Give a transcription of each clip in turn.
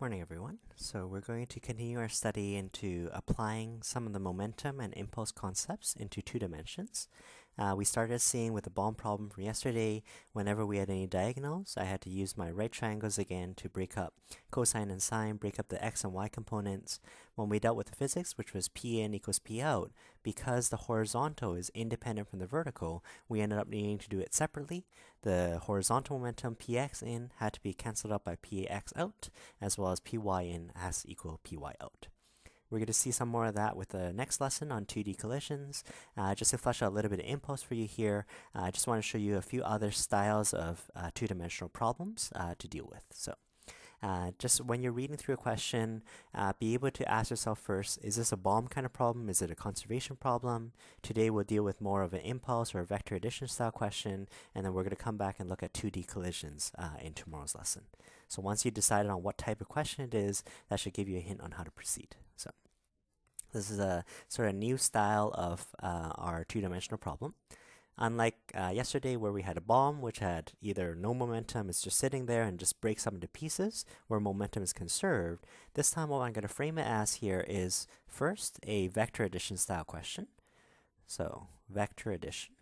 Morning, everyone. So we're going to continue our study into applying some of the momentum and impulse concepts into two dimensions. We started seeing with the bomb problem from yesterday, whenever we had any diagonals, I had to use my right triangles again to break up cosine and sine, break up the x and y components. When we dealt with the physics, which was P in equals P out, because the horizontal is independent from the vertical, we ended up needing to do it separately. The horizontal momentum Px in had to be cancelled out by Px out, as well as Py in has to equal Py out. We're going to see some more of that with the next lesson on 2D collisions. Just to flesh out a little bit of impulse for you here, I just want to show you a few other styles of two-dimensional problems to deal with. So just when you're reading through a question, be able to ask yourself first, is this a bomb kind of problem? Is it a conservation problem? Today we'll deal with more of an impulse or a vector addition style question, and then we're going to come back and look at 2D collisions in tomorrow's lesson. So once you decided on what type of question it is, that should give you a hint on how to proceed. So this is a sort of new style of our two-dimensional problem. Unlike yesterday where we had a bomb which had either no momentum, it's just sitting there and just breaks up into pieces, where momentum is conserved, this time what I'm going to frame it as here is first a vector addition style question. So vector addition.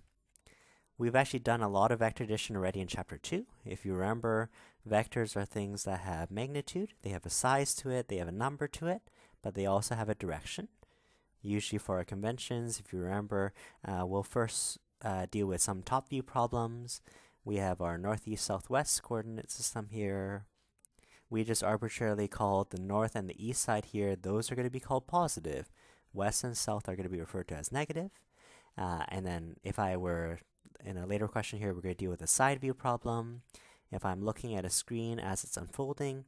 We've actually done a lot of vector addition already in chapter 2. If you remember, vectors are things that have magnitude, they have a size to it, they have a number to it, but they also have a direction. Usually for our conventions, if you remember, we'll first deal with some top view problems. We have our northeast southwest coordinate system here. We just arbitrarily called the north and the east side here, those are going to be called positive. West and south are going to be referred to as negative. And then if I were in a later question here, we're going to deal with a side view problem. If I'm looking at a screen as it's unfolding,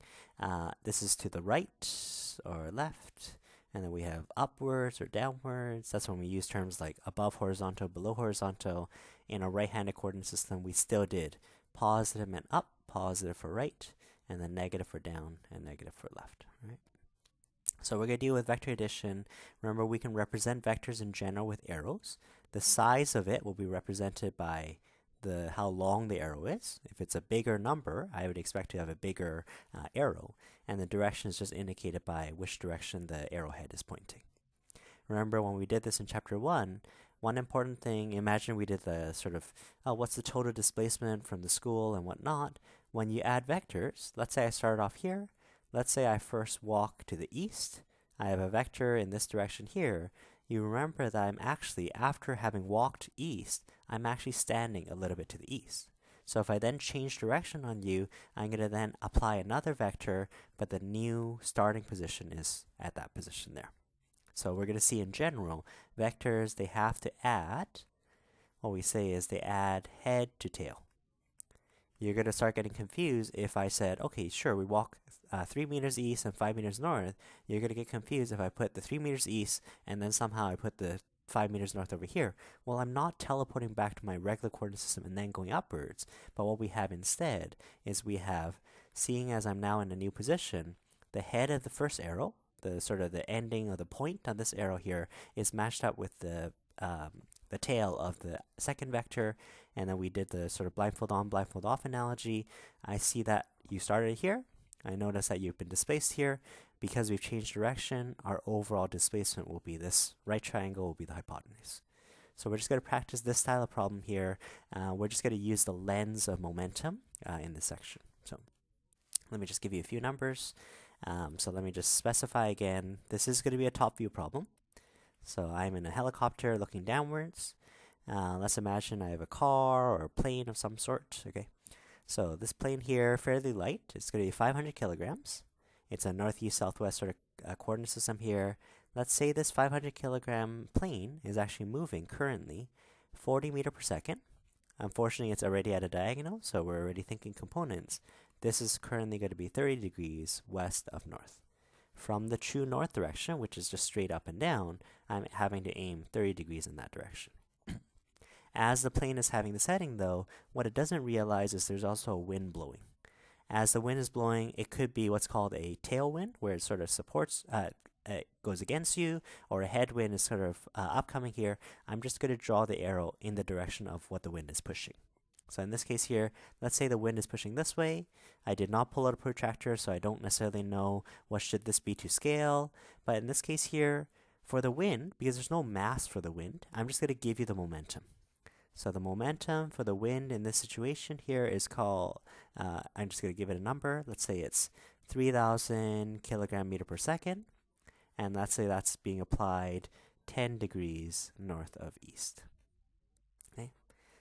this is to the right or left. And then we have upwards or downwards. That's when we use terms like above horizontal, below horizontal. In a right-handed coordinate system, we still did positive meant up, positive for right, and then negative for down, and negative for left. Right? So we're going to deal with vector addition. Remember, we can represent vectors in general with arrows. The size of it will be represented by how long the arrow is. If it's a bigger number, I would expect to have a bigger arrow, and the direction is just indicated by which direction the arrowhead is pointing. Remember when we did this in chapter 1, one important thing, imagine we did the sort of, what's the total displacement from the school and whatnot. When you add vectors, let's say I started off here, let's say I first walk to the east, I have a vector in this direction here. You remember that I'm actually, after having walked east, I'm actually standing a little bit to the east. So if I then change direction on you, I'm going to then apply another vector, but the new starting position is at that position there. So we're going to see in general, vectors, they have to add, what we say is they add head to tail. You're going to start getting confused if I said, okay, sure, we walk 3 meters east and 5 meters north. You're going to get confused if I put the 3 meters east and then somehow I put the 5 meters north over here. Well, I'm not teleporting back to my regular coordinate system and then going upwards. But what we have instead is we have, seeing as I'm now in a new position, the head of the first arrow, the sort of the ending of the point on this arrow here, is matched up with the tail of the second vector, and then we did the sort of blindfold on, blindfold off analogy. I see that you started here. I notice that you've been displaced here. Because we've changed direction, our overall displacement will be this right triangle will be the hypotenuse. So we're just going to practice this style of problem here. We're just going to use the lens of momentum in this section. So let me just give you a few numbers. So let me just specify again. This is going to be a top view problem. So I'm in a helicopter looking downwards. Let's imagine I have a car or a plane of some sort. Okay. So this plane here, fairly light. It's going to be 500 kilograms. It's a northeast-southwest sort of coordinate system here. Let's say this 500 kilogram plane is actually moving currently 40 meters per second. Unfortunately, it's already at a diagonal, so we're already thinking components. This is currently going to be 30 degrees west of north. From the true north direction, which is just straight up and down, I'm having to aim 30 degrees in that direction. As the plane is having this heading, though, what it doesn't realize is there's also a wind blowing. As the wind is blowing, it could be what's called a tailwind, where it sort of supports, it goes against you, or a headwind is sort of upcoming here. I'm just going to draw the arrow in the direction of what the wind is pushing. So in this case here, let's say the wind is pushing this way. I did not pull out a protractor, so I don't necessarily know what should this be to scale. But in this case here, for the wind, because there's no mass for the wind, I'm just going to give you the momentum. So the momentum for the wind in this situation here is called, I'm just going to give it a number. Let's say it's 3,000 kilogram meter per second. And let's say that's being applied 10 degrees north of east. Okay.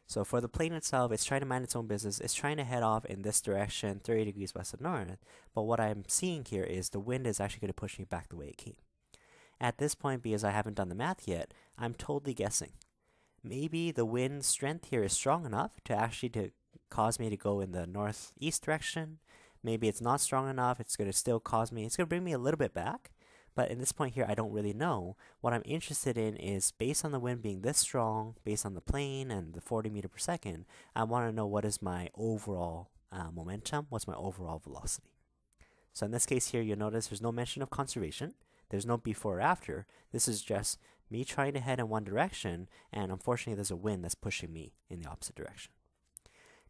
So for the plane itself, it's trying to mind its own business. It's trying to head off in this direction, 30 degrees west of north. But what I'm seeing here is the wind is actually going to push me back the way it came. At this point, because I haven't done the math yet, I'm totally guessing. Maybe the wind strength here is strong enough to actually cause me to go in the northeast direction. Maybe it's not strong enough. It's going to still cause me, it's going to bring me a little bit back. But in this point here, I don't really know. What I'm interested in is, based on the wind being this strong, based on the plane and the 40 meter per second, I want to know what is my overall momentum, what's my overall velocity. So in this case here, you'll notice there's no mention of conservation. There's no before or after. This is just me trying to head in one direction, and unfortunately there's a wind that's pushing me in the opposite direction.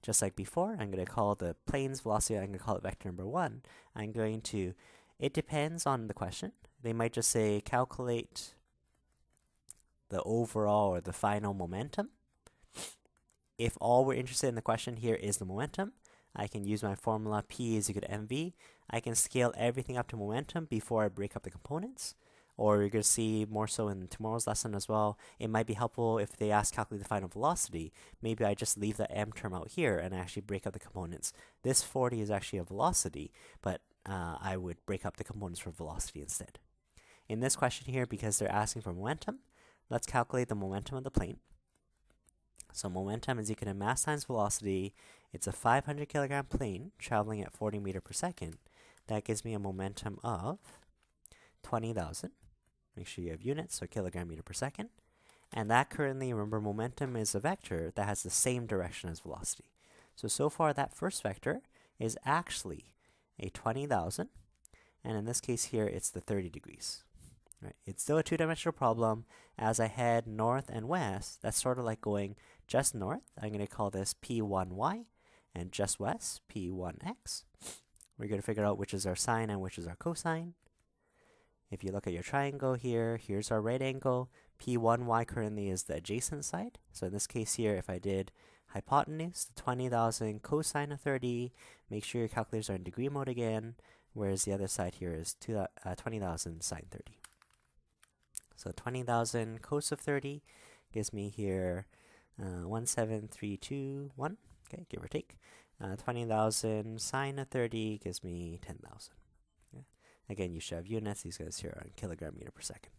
Just like before, I'm going to call the plane's velocity, I'm going to call it vector number 1. I'm going to, it depends on the question. They might just say calculate the overall or the final momentum. If all we're interested in the question here is the momentum, I can use my formula P is equal to mv. I can scale everything up to momentum before I break up the components. Or you're going to see more so in tomorrow's lesson as well. It might be helpful if they ask calculate the final velocity. Maybe I just leave the m term out here and actually break up the components. This 40 is actually a velocity, but I would break up the components for velocity instead. In this question here, because they're asking for momentum, let's calculate the momentum of the plane. So momentum is equal to mass times velocity. It's a 500 kilogram plane traveling at 40 meter per second. That gives me a momentum of 20,000. Make sure you have units, so kilogram meter per second. And that currently, remember, momentum is a vector that has the same direction as velocity. So far that first vector is actually a 20,000. And in this case here, it's the 30 degrees. Right. It's still a two-dimensional problem. As I head north and west, that's sort of like going just north. I'm going to call this P1y, and just west, P1x. We're going to figure out which is our sine and which is our cosine. If you look at your triangle here, here's our right angle. P1y currently is the adjacent side. So in this case here, if I did hypotenuse, the 20,000 cosine of 30, make sure your calculators are in degree mode again, whereas the other side here is 20,000 sine 30. So 20,000 cos of 30 gives me here 17321, okay, give or take. 20,000 sine of 30 gives me 10,000. Okay. Again, you should have units. These guys here are in kilogram meter per second.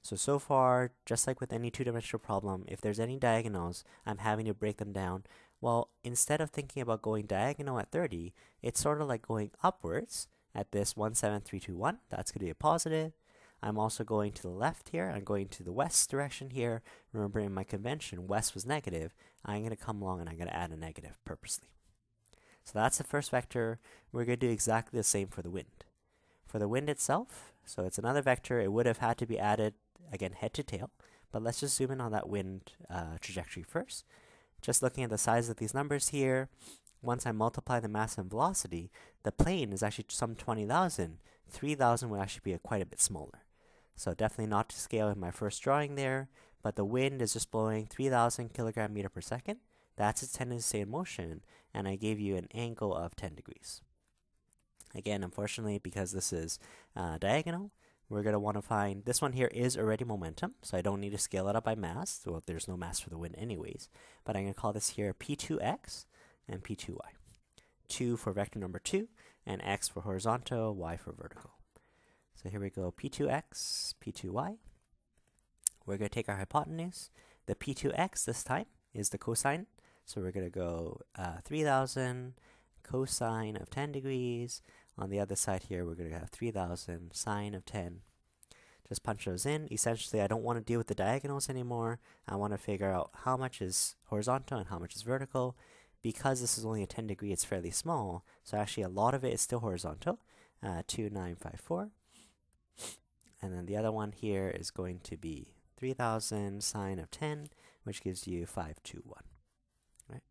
So far, just like with any two-dimensional problem, if there's any diagonals, I'm having to break them down. Well, instead of thinking about going diagonal at 30, it's sort of like going upwards at this 17321. That's going to be a positive. I'm also going to the left here. I'm going to the west direction here. Remember, in my convention, west was negative. I'm going to come along and I'm going to add a negative purposely. So that's the first vector. We're going to do exactly the same for the wind. For the wind itself, so it's another vector. It would have had to be added, again, head to tail. But let's just zoom in on that wind trajectory first. Just looking at the size of these numbers here, once I multiply the mass and velocity, the plane is actually some 20,000. 3,000 would actually be quite a bit smaller. So definitely not to scale in my first drawing there, but the wind is just blowing 3,000 kilogram meter per second. That's its tendency to stay in motion, and I gave you an angle of 10 degrees. Again, unfortunately, because this is diagonal, we're going to want to find, this one here is already momentum, so I don't need to scale it up by mass. Well, there's no mass for the wind anyways, but I'm going to call this here P2x and P2y. 2 for vector number 2, and x for horizontal, y for vertical. So here we go, P2x, P2y. We're going to take our hypotenuse. The P2x this time is the cosine. So we're going to go 3,000 cosine of 10 degrees. On the other side here, we're going to have 3,000 sine of 10. Just punch those in. Essentially, I don't want to deal with the diagonals anymore. I want to figure out how much is horizontal and how much is vertical. Because this is only a 10 degree, it's fairly small. So actually, a lot of it is still horizontal. 2,954. And then the other one here is going to be 3,000 sine of 10, which gives you 521. Right?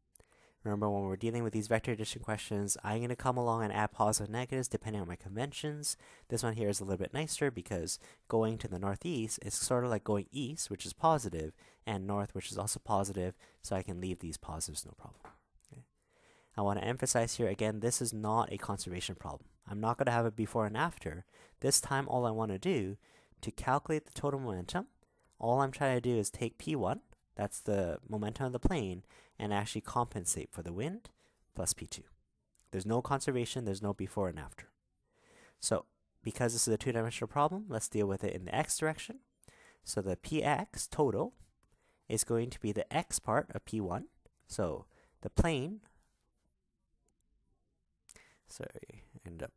Remember, when we're dealing with these vector addition questions, I'm going to come along and add positive and negatives depending on my conventions. This one here is a little bit nicer because going to the northeast is sort of like going east, which is positive, and north, which is also positive, so I can leave these positives no problem. Okay. I want to emphasize here again, this is not a conservation problem. I'm not going to have a before and after. This time, all I want to do to calculate the total momentum, all I'm trying to do is take P1, that's the momentum of the plane, and actually compensate for the wind plus P2. There's no conservation, there's no before and after. So because this is a two-dimensional problem, let's deal with it in the x direction. So the Px total is going to be the x part of P1. So the plane, I ended up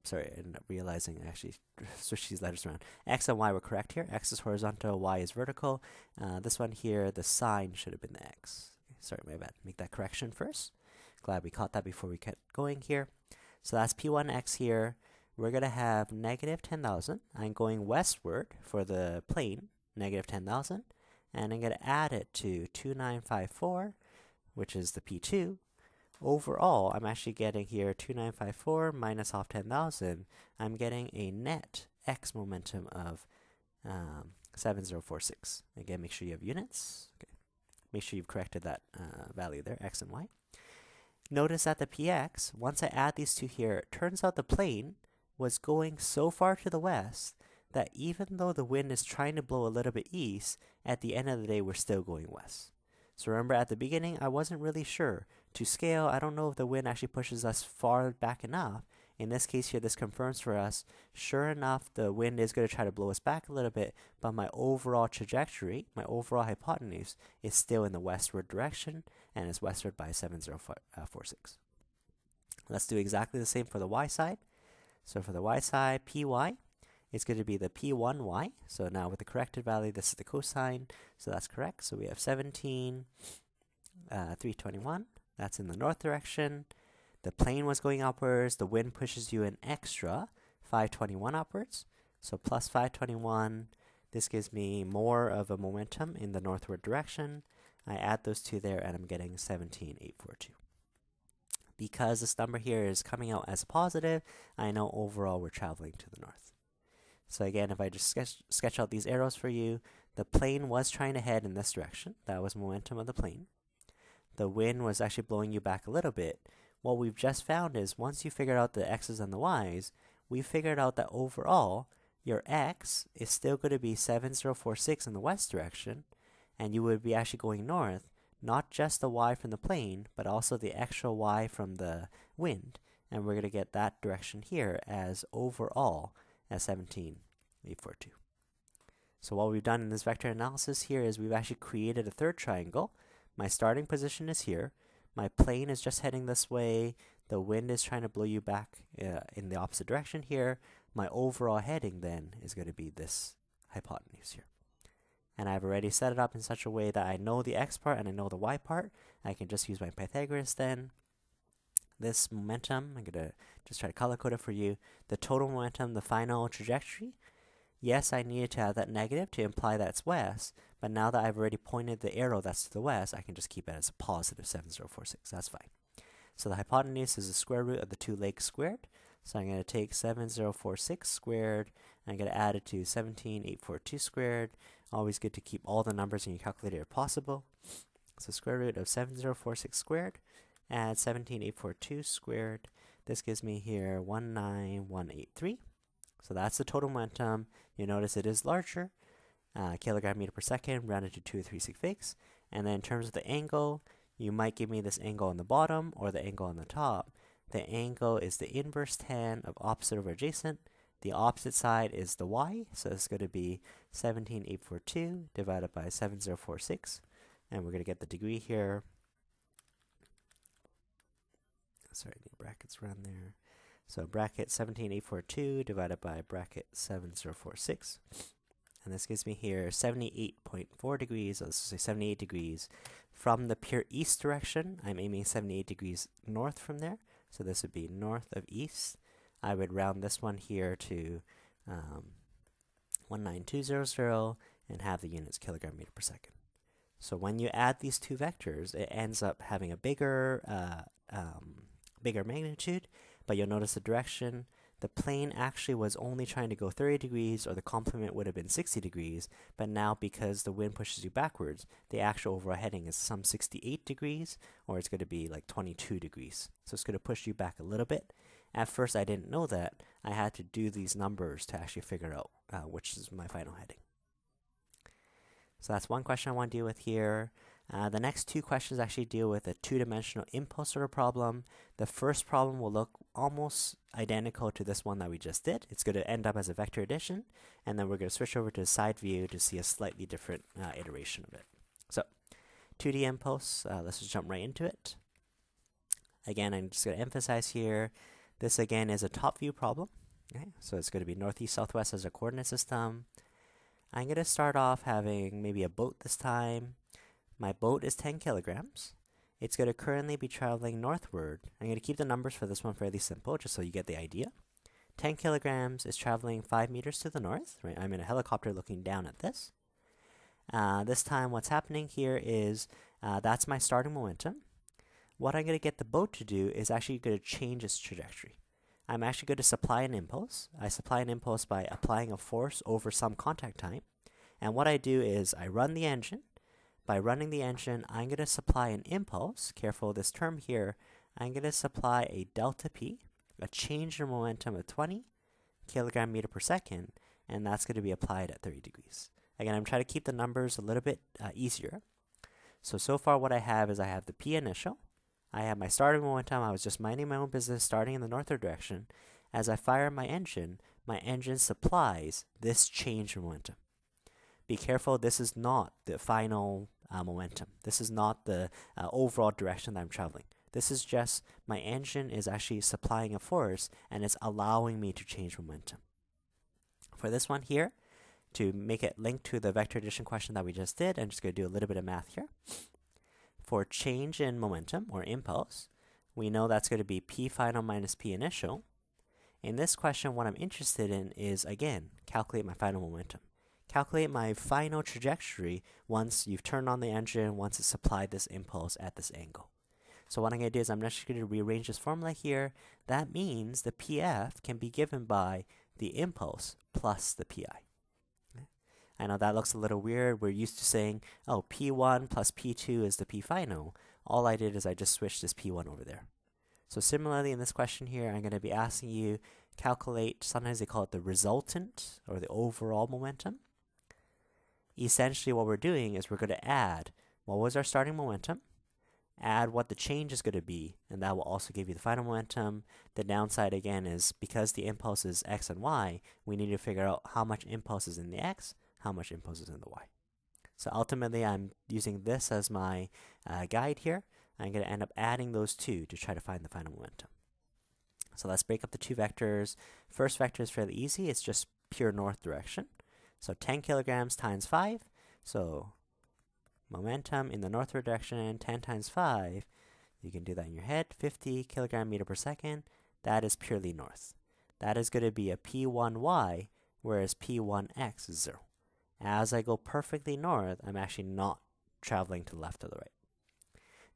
realizing I actually switched these letters around. X and y were correct here. X is horizontal, y is vertical. This one here, the sign should have been the x. Sorry, my bad. Make that correction first. Glad we caught that before we kept going here. So that's P1x here. We're going to have negative 10,000. I'm going westward for the plane, negative 10,000. And I'm going to add it to 2954, which is the P2. Overall, I'm actually getting here 2954 minus off 10,000. I'm getting a net x momentum of 7046. Again, make sure you have units. Okay. Make sure you've corrected that value there, x and y. Notice that the px, once I add these two here, it turns out the plane was going so far to the west that even though the wind is trying to blow a little bit east, at the end of the day, we're still going west. So remember, at the beginning, I wasn't really sure. To scale, I don't know if the wind actually pushes us far back enough. In this case here, this confirms for us, sure enough, the wind is going to try to blow us back a little bit, but my overall trajectory, my overall hypotenuse, is still in the westward direction, and is westward by 7046. Let's do exactly the same for the y side. So for the y side, py is going to be the p1y. So now with the corrected value, this is the cosine, so that's correct. So we have 321. That's in the north direction. The plane was going upwards. The wind pushes you an extra 521 upwards. So plus 521. This gives me more of a momentum in the northward direction. I add those two there, and I'm getting 17,842. Because this number here is coming out as a positive, I know overall we're traveling to the north. So again, if I just sketch out these arrows for you, the plane was trying to head in this direction. That was momentum of the plane. The wind was actually blowing you back a little bit. What we've just found is once you figure out the x's and the y's, we figured out that overall, your x is still going to be 7046 in the west direction, and you would be actually going north, not just the y from the plane, but also the extra y from the wind. And we're going to get that direction here as overall as 17,842. So what we've done in this vector analysis here is we've actually created a third triangle. My starting position is here. My plane is just heading this way. The wind is trying to blow you back in the opposite direction here. My overall heading then is going to be this hypotenuse here. And I've already set it up in such a way that I know the x part and I know the y part. I can just use my Pythagoras then. This momentum, I'm going to just try to color code it for you. The total momentum, the final trajectory. Yes, I needed to have that negative to imply that it's west, but now that I've already pointed the arrow that's to the west, I can just keep it as a positive 7046. That's fine. So the hypotenuse is the square root of the two legs squared. So I'm going to take 7046 squared, and I'm going to add it to 17,842 squared. Always good to keep all the numbers in your calculator if possible. So square root of 7046 squared, add 17,842 squared. This gives me here 19183. So that's the total momentum. You notice it is larger, kilogram meter per second, rounded to 2 or 3 sig figs. And then in terms of the angle, you might give me this angle on the bottom or the angle on the top. The angle is the inverse tan of opposite over adjacent. The opposite side is the y, so it's going to be 17,842 divided by 7046. And we're going to get the degree here. Sorry, I need brackets around there. So bracket 17,842 divided by bracket 7046. And this gives me here 78.4 degrees, let's say 78 degrees. From the pure east direction, I'm aiming 78 degrees north from there. So this would be north of east. I would round this one here to 19200 and have the units kilogram meter per second. So when you add these two vectors, it ends up having a bigger bigger magnitude, but you'll notice the direction. The plane actually was only trying to go 30 degrees, or the complement would have been 60 degrees, but now because the wind pushes you backwards, the actual overall heading is some 68 degrees, or it's going to be like 22 degrees. So it's going to push you back a little bit. At first, I didn't know that. I had to do these numbers to actually figure out which is my final heading. So that's one question I want to deal with here. The next two questions actually deal with a two-dimensional impulse sort of problem. The first problem will look almost identical to this one that we just did. It's going to end up as a vector addition, and then we're going to switch over to the side view to see a slightly different iteration of it. So 2D impulse, let's just jump right into it. Again, I'm just going to emphasize here, this again is a top view problem. Okay? So it's going to be northeast, southwest as a coordinate system. I'm going to start off having maybe a boat this time. My boat is 10 kilograms. It's going to currently be traveling northward. I'm going to keep the numbers for this one fairly simple, just so you get the idea. 10 kilograms is traveling 5 meters to the north. Right? I'm in a helicopter looking down at this. This time what's happening here is that's my starting momentum. What I'm going to get the boat to do is actually going to change its trajectory. I'm actually going to supply an impulse. I supply an impulse by applying a force over some contact time. And what I do is I run the engine. By running the engine, I'm going to supply an impulse. Careful of this term here. I'm going to supply a delta P, a change in momentum of 20 kilogram meter per second, and that's going to be applied at 30 degrees. Again, I'm trying to keep the numbers a little bit easier. So far what I have is I have the P initial. I have my starting momentum. I was just minding my own business, starting in the northward direction. As I fire my engine supplies this change in momentum. Be careful, this is not the final momentum. This is not the overall direction that I'm traveling. This is just my engine is actually supplying a force, and it's allowing me to change momentum. For this one here, to make it linked to the vector addition question that we just did, I'm just going to do a little bit of math here. For change in momentum, or impulse, we know that's going to be P final minus P initial. In this question, what I'm interested in is, again, calculate my final momentum. Calculate my final trajectory once you've turned on the engine, once it's supplied this impulse at this angle. So what I'm going to do is I'm just going to rearrange this formula here. That means the PF can be given by the impulse plus the PI. I know that looks a little weird. We're used to saying, oh, P1 plus P2 is the P final. All I did is I just switched this P1 over there. So similarly in this question here, I'm going to be asking you calculate, sometimes they call it the resultant or the overall momentum. Essentially what we're doing is we're going to add what was our starting momentum, add what the change is going to be, and that will also give you the final momentum. The downside again is because the impulse is x and y, we need to figure out how much impulse is in the x, how much impulse is in the y. So ultimately I'm using this as my guide here. I'm going to end up adding those two to try to find the final momentum. So let's break up the two vectors. First vector is fairly easy. It's just pure north direction. So 10 kilograms times 5. So momentum in the northward direction, 10 times 5. You can do that in your head. 50 kilogram meter per second. That is purely north. That is going to be a P1y, whereas P1x is 0. As I go perfectly north, I'm actually not traveling to the left or the right.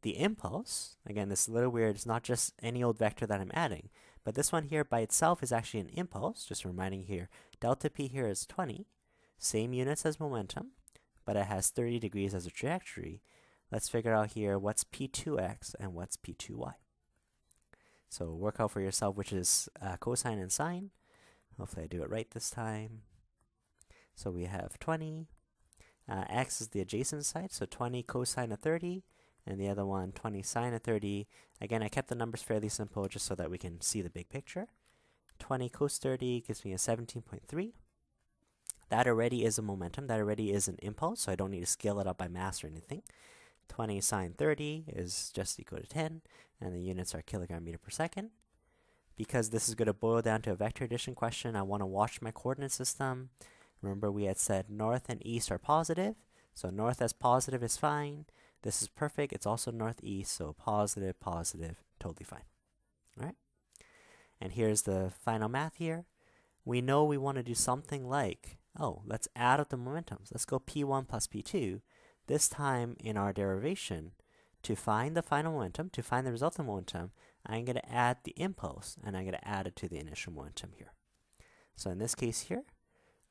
The impulse, again, this is a little weird. It's not just any old vector that I'm adding, but this one here by itself is actually an impulse. Just reminding here, delta P here is 20. Same units as momentum, but it has 30 degrees as a trajectory. Let's figure out here what's P2x and what's P2y. So work out for yourself which is cosine and sine. Hopefully I do it right this time. So we have 20. X is the adjacent side, so 20 cosine of 30. And the other one, 20 sine of 30. Again, I kept the numbers fairly simple just so that we can see the big picture. 20 cos 30 gives me a 17.3. That already is a momentum. That already is an impulse, so I don't need to scale it up by mass or anything. 20 sine 30 is just equal to 10, and the units are kilogram meter per second. Because this is going to boil down to a vector addition question, I want to watch my coordinate system. Remember, we had said north and east are positive, so north as positive is fine. This is perfect. It's also northeast, so positive, positive, totally fine. All right? And here's the final math here. We know we want to do something like, oh, let's add up the momentums. Let's go P1 plus P2. This time in our derivation, to find the final momentum, to find the resultant momentum, I'm going to add the impulse, and I'm going to add it to the initial momentum here. So in this case here,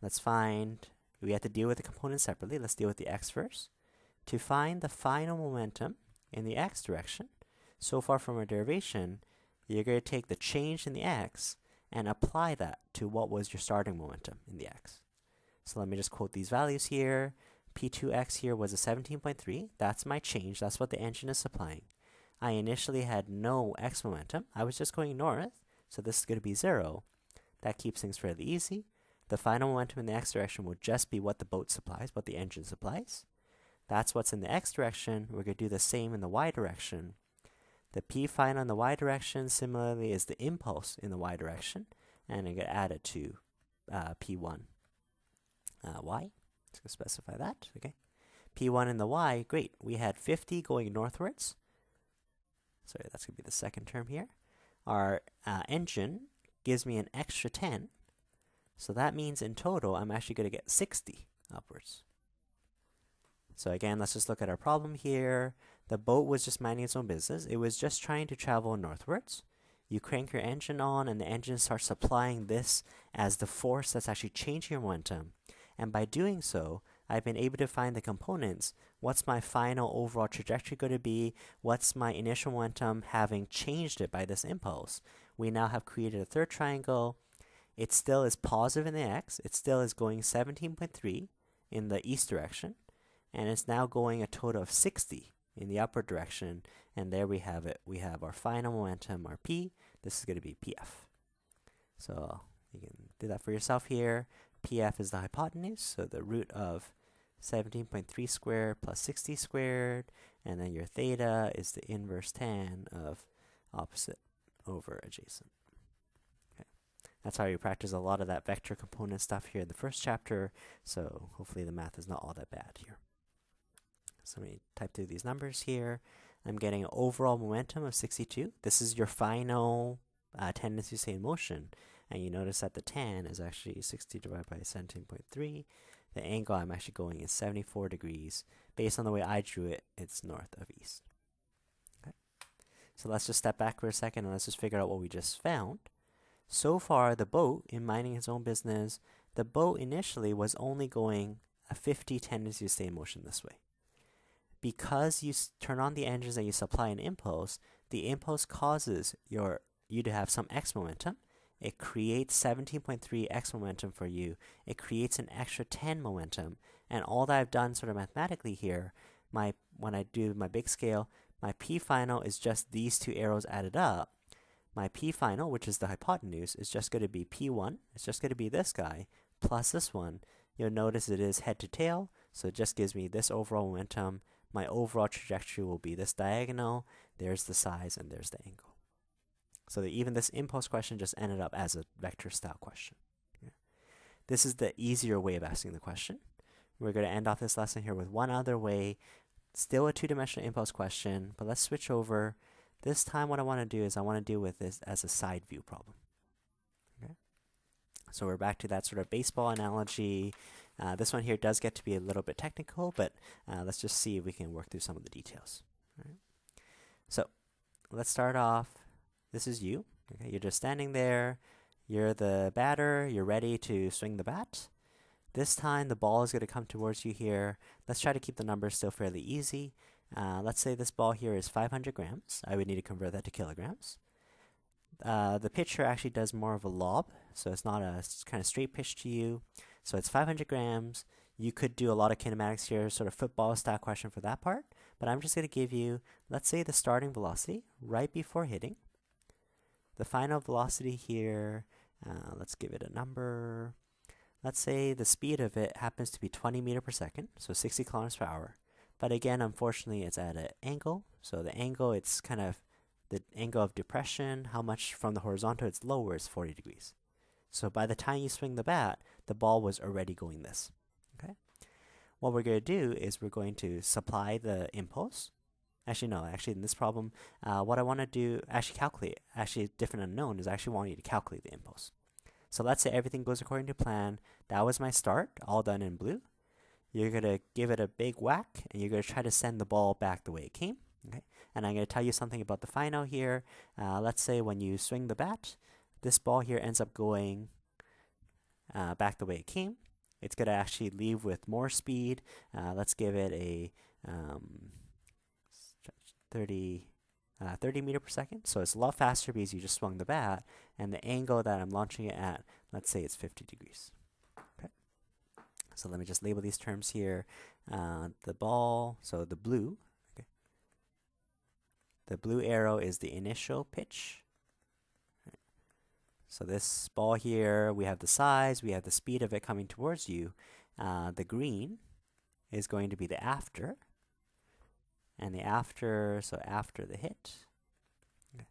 let's find, we have to deal with the components separately. Let's deal with the x first. To find the final momentum in the x direction, so far from our derivation, you're going to take the change in the x and apply that to what was your starting momentum in the x. So let me just quote these values here. P2x here was a 17.3. That's my change. That's what the engine is supplying. I initially had no x momentum. I was just going north, so this is going to be 0. That keeps things fairly easy. The final momentum in the x direction will just be what the boat supplies, what the engine supplies. That's what's in the x direction. We're going to do the same in the y direction. The p final in the y direction, similarly, is the impulse in the y direction, and I'm going to add it to p1 y. Let's go specify that. Okay, p1 in the y, great. We had 50 going northwards. Sorry, that's going to be the second term here. Our engine gives me an extra 10, so that means in total I'm actually going to get 60 upwards. So again, let's just look at our problem here. The boat was just minding its own business. It was just trying to travel northwards. You crank your engine on, and the engine starts supplying this as the force that's actually changing your momentum. And by doing so, I've been able to find the components. What's my final overall trajectory going to be? What's my initial momentum having changed it by this impulse? We now have created a third triangle. It still is positive in the x. It still is going 17.3 in the east direction. And it's now going a total of 60 in the upward direction. And there we have it. We have our final momentum, our p. This is going to be pf. So you can do that for yourself here. Pf is the hypotenuse, so the root of 17.3 squared plus 60 squared, and then your theta is the inverse tan of opposite over adjacent. Okay. That's how you practice a lot of that vector component stuff here in the first chapter, so hopefully the math is not all that bad here. So let me type through these numbers here. I'm getting an overall momentum of 62. This is your final tendency to stay in motion. And you notice that the tan is actually 60 divided by 17.3. The angle I'm actually going is 74 degrees. Based on the way I drew it, it's north of east. Okay. So let's just step back for a second and let's just figure out what we just found. So far, the boat, in minding its own business, the boat initially was only going a 50 tendency to stay in motion this way. Because you turn on the engines and you supply an impulse, the impulse causes you to have some x momentum. It creates 17.3 x momentum for you. It creates an extra 10 momentum. And all that I've done sort of mathematically here, when I do my big scale, my p final is just these two arrows added up. My p final, which is the hypotenuse, is just going to be p1. It's just going to be this guy plus this one. You'll notice it is head to tail, so it just gives me this overall momentum. My overall trajectory will be this diagonal. There's the size, and there's the angle. So that even this impulse question just ended up as a vector style question. Yeah. This is the easier way of asking the question. We're going to end off this lesson here with one other way. Still a two-dimensional impulse question, but let's switch over. This time what I want to do is I want to deal with this as a side view problem. Okay. So we're back to that sort of baseball analogy. This one here does get to be a little bit technical, but let's just see if we can work through some of the details. All right. So let's start off. This is you. Okay, you're just standing there. You're the batter. You're ready to swing the bat. This time, the ball is going to come towards you here. Let's try to keep the numbers still fairly easy. Let's say this ball here is 500 grams. I would need to convert that to kilograms. The pitcher actually does more of a lob, so it's not a kind of straight pitch to you. So it's 500 grams. You could do a lot of kinematics here, sort of football style question for that part. But I'm just going to give you, let's say, the starting velocity right before hitting. The final velocity here, let's give it a number. Let's say the speed of it happens to be 20 meters per second, so 60 kilometers per hour. But again, unfortunately, it's at an angle. So the angle, it's kind of the angle of depression. How much from the horizontal it's lower is 40 degrees. So by the time you swing the bat, the ball was already going this. Okay. What we're going to do is we're going to supply the impulse. Actually, no. Actually, in this problem, what I want to do, calculate. Actually, a different unknown is I actually want you to calculate the impulse. So let's say everything goes according to plan. That was my start, all done in blue. You're going to give it a big whack, and you're going to try to send the ball back the way it came. Okay, and I'm going to tell you something about the final here. Let's say when you swing the bat, this ball here ends up going back the way it came. It's going to actually leave with more speed. Let's give it a 30 meter per second. So it's a lot faster because you just swung the bat, and the angle that I'm launching it at, let's say it's 50 degrees. Okay. So let me just label these terms here. The ball, so the blue, okay. The blue arrow is the initial pitch. Right. So this ball here, we have the size, we have the speed of it coming towards you. The green is going to be the after. And the after, so after the hit. Okay.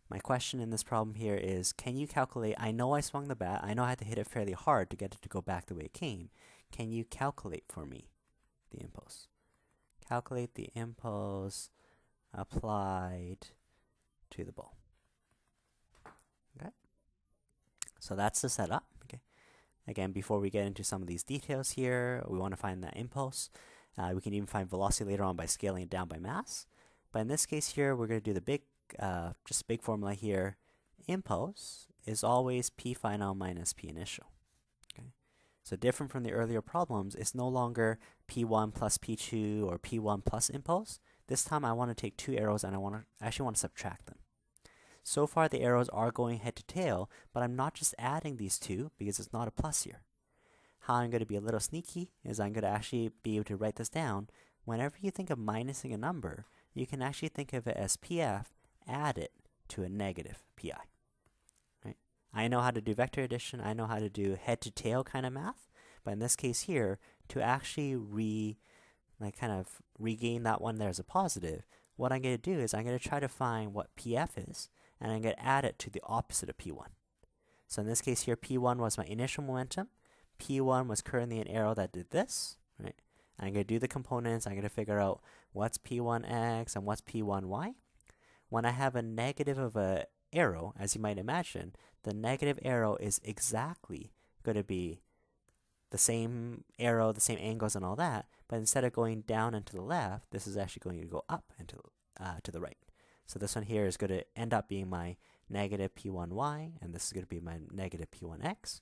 My question in this problem here is, can you calculate, I know I swung the bat, I know I had to hit it fairly hard to get it to go back the way it came. Can you calculate for me the impulse? Calculate the impulse applied to the ball. Okay. So that's the setup. Okay. Again, before we get into some of these details here, we want to find that impulse. We can even find velocity later on by scaling it down by mass. But in this case here, we're going to do the big, just big formula here. Impulse is always P final minus P initial. Okay. So different from the earlier problems, it's no longer P1 plus P2 or P1 plus impulse. This time I want to take two arrows and I actually want to subtract them. So far the arrows are going head to tail, but I'm not just adding these two because it's not a plus here. How I'm going to be a little sneaky is I'm going to actually be able to write this down. Whenever you think of minusing a number, you can actually think of it as PF, add it to a negative PI. Right? I know how to do vector addition, I know how to do head to tail kind of math, but in this case here, to actually kind of regain that one there as a positive, what I'm going to do is I'm going to try to find what PF is, and I'm going to add it to the opposite of P1. So in this case here, P1 was my initial momentum. P1 was currently an arrow that did this, right? I'm going to do the components. I'm going to figure out what's P1x and what's P1y. When I have a negative of a arrow, as you might imagine, the negative arrow is exactly going to be the same arrow, the same angles and all that, but instead of going down and to the left, this is actually going to go up and to the right. So this one here is going to end up being my negative P1y, and this is going to be my negative P1x.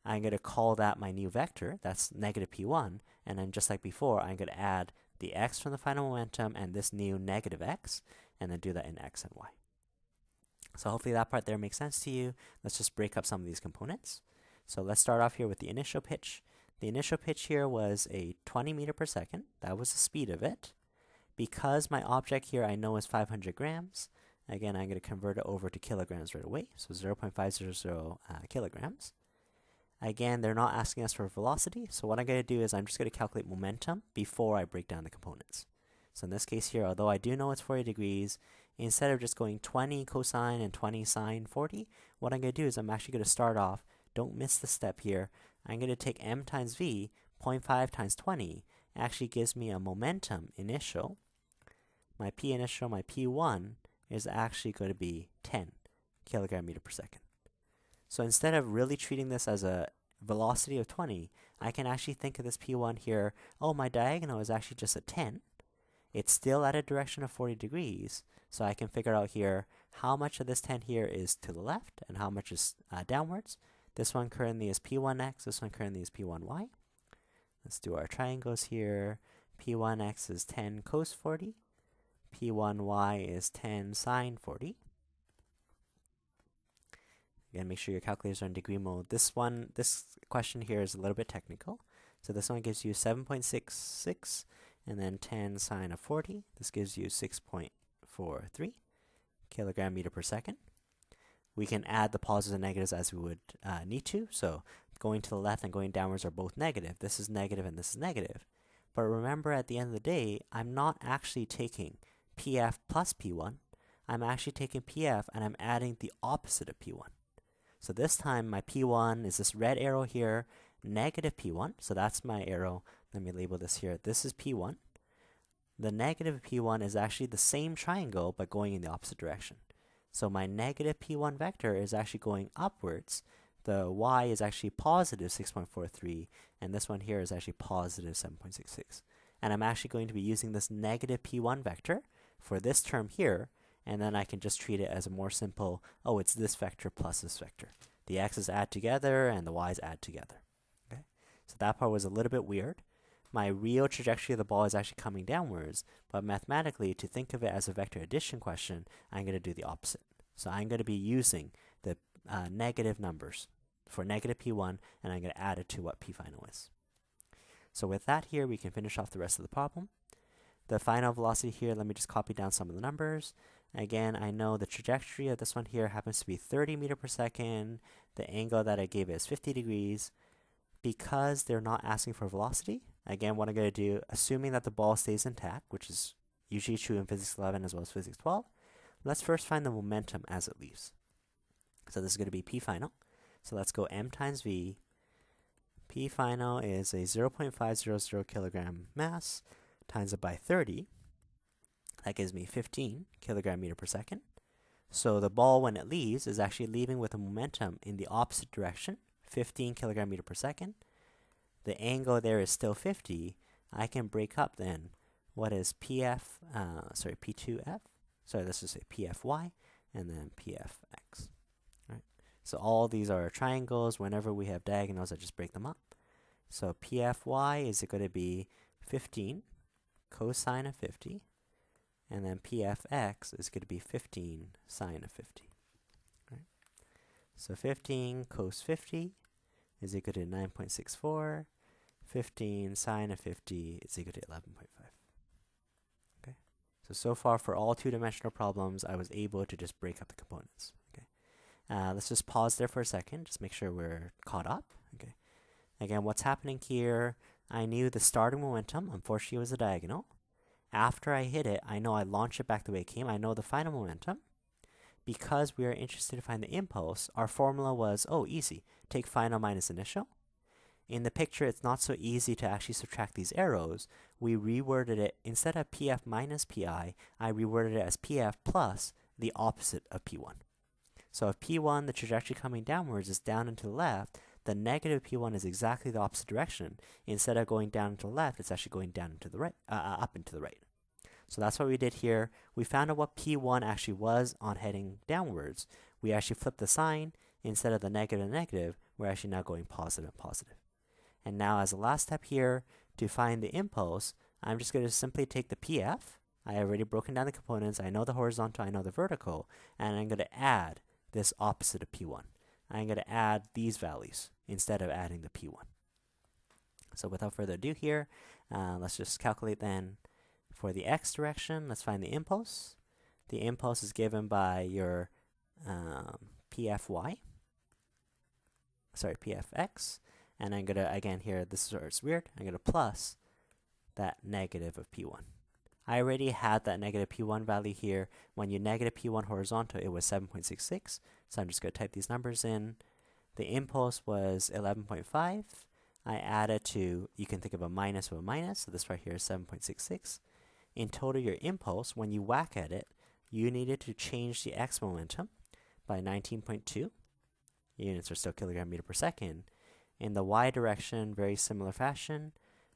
I'm going to call that my new vector, that's negative P1, and then just like before, I'm going to add the x from the final momentum and this new negative x, and then do that in x and y. So hopefully that part there makes sense to you. Let's just break up some of these components. So let's start off here with the initial pitch. The initial pitch here was a 20 meter per second. That was the speed of it. Because my object here I know is 500 grams, again, I'm going to convert it over to kilograms right away. So 0.500 kilograms. Again, they're not asking us for velocity, so what I'm going to do is I'm just going to calculate momentum before I break down the components. So in this case here, although I do know it's 40 degrees, instead of just going 20 cosine and 20 sine 40, what I'm going to do is I'm actually going to start off, don't miss the step here, I'm going to take m times v, 0.5 times 20, actually gives me a momentum initial. My p initial, my p1, is actually going to be 10 kilogram meter per second. So instead of really treating this as a velocity of 20, I can actually think of this P1 here, oh, my diagonal is actually just a 10. It's still at a direction of 40 degrees, so I can figure out here how much of this 10 here is to the left and how much is downwards. This one currently is P1x, this one currently is P1y. Let's do our triangles here. P1x is 10 cos 40, P1y is 10 sine 40. Again, make sure your calculators are in degree mode. This question here is a little bit technical. So this one gives you 7.66 and then 10 sine of 40. This gives you 6.43 kilogram meter per second. We can add the positives and negatives as we would need to. So going to the left and going downwards are both negative. This is negative and this is negative. But remember, at the end of the day, I'm not actually taking PF plus P1. I'm actually taking PF and I'm adding the opposite of P1. So this time my P1 is this red arrow here, negative P1. So that's my arrow. Let me label this here. This is P1. The negative P1 is actually the same triangle but going in the opposite direction. So my negative P1 vector is actually going upwards. The y is actually positive 6.43, and this one here is actually positive 7.66. and I'm actually going to be using this negative p1 vector for this term here, and then I can just treat it as a more simple, oh, it's this vector plus this vector. The x's add together and the y's add together. Okay, so that part was a little bit weird. My real trajectory of the ball is actually coming downwards, but mathematically, to think of it as a vector addition question, I'm going to do the opposite. So I'm going to be using the negative numbers for negative p1, and I'm going to add it to what p final is. So with that here, we can finish off the rest of the problem. The final velocity here, let me just copy down some of the numbers. Again, I know the trajectory of this one here happens to be 30 meters per second. The angle that I gave is 50 degrees. Because they're not asking for velocity, again, what I'm going to do, assuming that the ball stays intact, which is usually true in Physics 11 as well as Physics 12, let's first find the momentum as it leaves. So this is going to be P final. So let's go m times v. P final is a 0.500 kilogram mass times it by 30. That gives me 15 kilogram meter per second. So the ball, when it leaves, is actually leaving with a momentum in the opposite direction, 15 kilogram meter per second. The angle there is still 50. I can break up then what is P2F, sorry, let's just say PFY, and then PFX. Right? So all these are triangles. Whenever we have diagonals, I just break them up. So PFY is going to be 15 cosine of 50, and then PFX is going to be 15 sine of 50. So 15 cos 50 is equal to 9.64. 15 sine of 50 is equal to 11.5. Okay. So far for all two-dimensional problems, I was able to just break up the components. Okay. Let's just pause there for a second, just make sure we're caught up. Okay. Again, what's happening here, I knew the starting momentum, unfortunately, was a diagonal. After I hit it, I know I launch it back the way it came. I know the final momentum. Because we are interested to find the impulse, our formula was, oh, easy. Take final minus initial. In the picture, it's not so easy to actually subtract these arrows. We reworded it, instead of PF minus PI, I reworded it as PF plus the opposite of P1. So if P1, the trajectory coming downwards, is down and to the left, the negative P1 is exactly the opposite direction. Instead of going down and to the left, it's actually going down and to the right, up and to the right. So that's what we did here. We found out what P1 actually was on heading downwards. We actually flipped the sign. Instead of the negative and negative, we're actually now going positive and positive. And now as a last step here, to find the impulse, I'm just going to simply take the PF. I already broken down the components. I know the horizontal, I know the vertical, and I'm going to add this opposite of P1. I'm going to add these values instead of adding the P1. So without further ado here, let's just calculate then. For the x direction, let's find the impulse. The impulse is given by your PFX. And I'm going to, again here, this is where it's weird, I'm going to plus that negative of P1. I already had that negative P1 value here. When you negative P1 horizontal, it was 7.66. So I'm just going to type these numbers in. The impulse was 11.5. I added to, you can think of a minus, so this right here is 7.66. In total, your impulse, when you whack at it, you needed to change the x momentum by 19.2. Units are still kilogram meter per second. In the y direction, very similar fashion,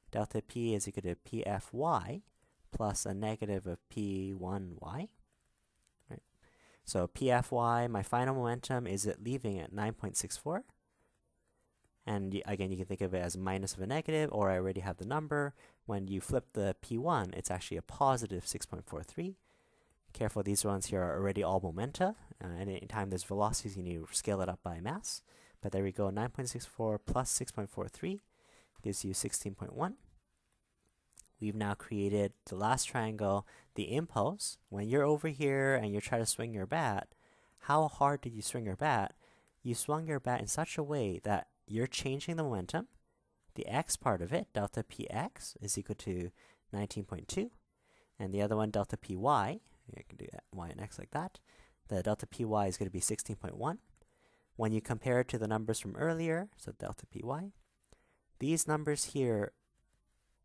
delta p is equal to pfy plus a negative of p1y. Right? So pfy, my final momentum, is it leaving at 9.64? And again, you can think of it as minus of a negative, or I already have the number. When you flip the P1, it's actually a positive 6.43. Careful, these ones here are already all momenta. Anytime there's velocities, you need to scale it up by mass. But there we go, 9.64 plus 6.43 gives you 16.1. We've now created the last triangle, the impulse. When you're over here and you're trying to swing your bat, how hard did you swing your bat? You swung your bat in such a way that you're changing the momentum. The x part of it, delta px, is equal to 19.2. And the other one, delta py, I can do that, y and x like that. The delta py is going to be 16.1. When you compare it to the numbers from earlier, so delta py, these numbers here,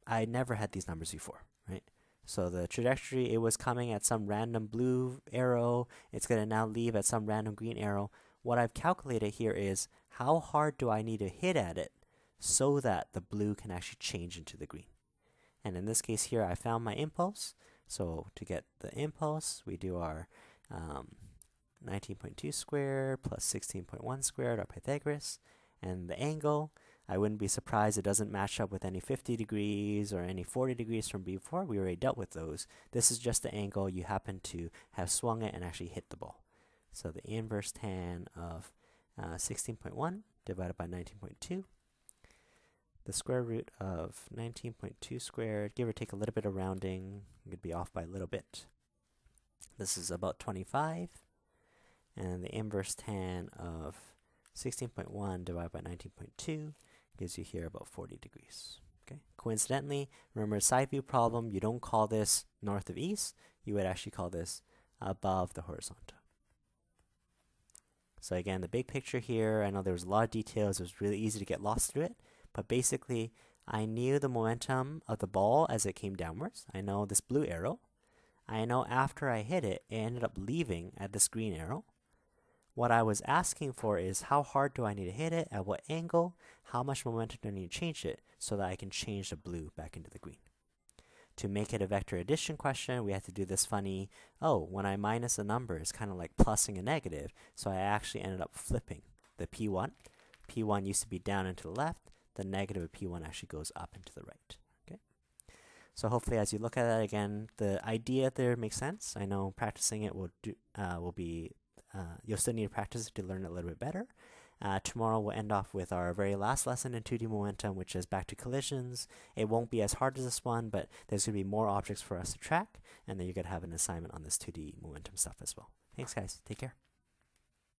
I never had these numbers before, right? So the trajectory, it was coming at some random blue arrow. It's going to now leave at some random green arrow. What I've calculated here is how hard do I need to hit at it so that the blue can actually change into the green. And in this case here, I found my impulse. So to get the impulse, we do our 19.2 squared plus 16.1 squared, our Pythagoras. And the angle, I wouldn't be surprised it doesn't match up with any 50 degrees or any 40 degrees from before. We already dealt with those. This is just the angle you happen to have swung it and actually hit the ball. So the inverse tan of 16.1 divided by 19.2. The square root of 19.2 squared, give or take a little bit of rounding, it could be off by a little bit. This is about 25. And the inverse tan of 16.1 divided by 19.2 gives you here about 40 degrees. Okay. Coincidentally, remember side view problem, you don't call this north of east, you would actually call this above the horizontal. So again, the big picture here, I know there was a lot of details, it was really easy to get lost through it, but basically I knew the momentum of the ball as it came downwards. I know this blue arrow. I know after I hit it, it ended up leaving at this green arrow. What I was asking for is how hard do I need to hit it, at what angle, how much momentum do I need to change it so that I can change the blue back into the green. To make it a vector addition question, we have to do this funny, when I minus a number, it's kind of like plussing a negative, so I actually ended up flipping the P1. P1 used to be down and to the left, the negative of P1 actually goes up and to the right. Okay. So hopefully as you look at that again, the idea there makes sense. I know practicing it will be you'll still need to practice to learn it a little bit better. Tomorrow we'll end off with our very last lesson in 2D momentum, which is back to collisions. It won't be as hard as this one, but there's going to be more objects for us to track, and then you're going to have an assignment on this 2D momentum stuff as well. Thanks guys, take care.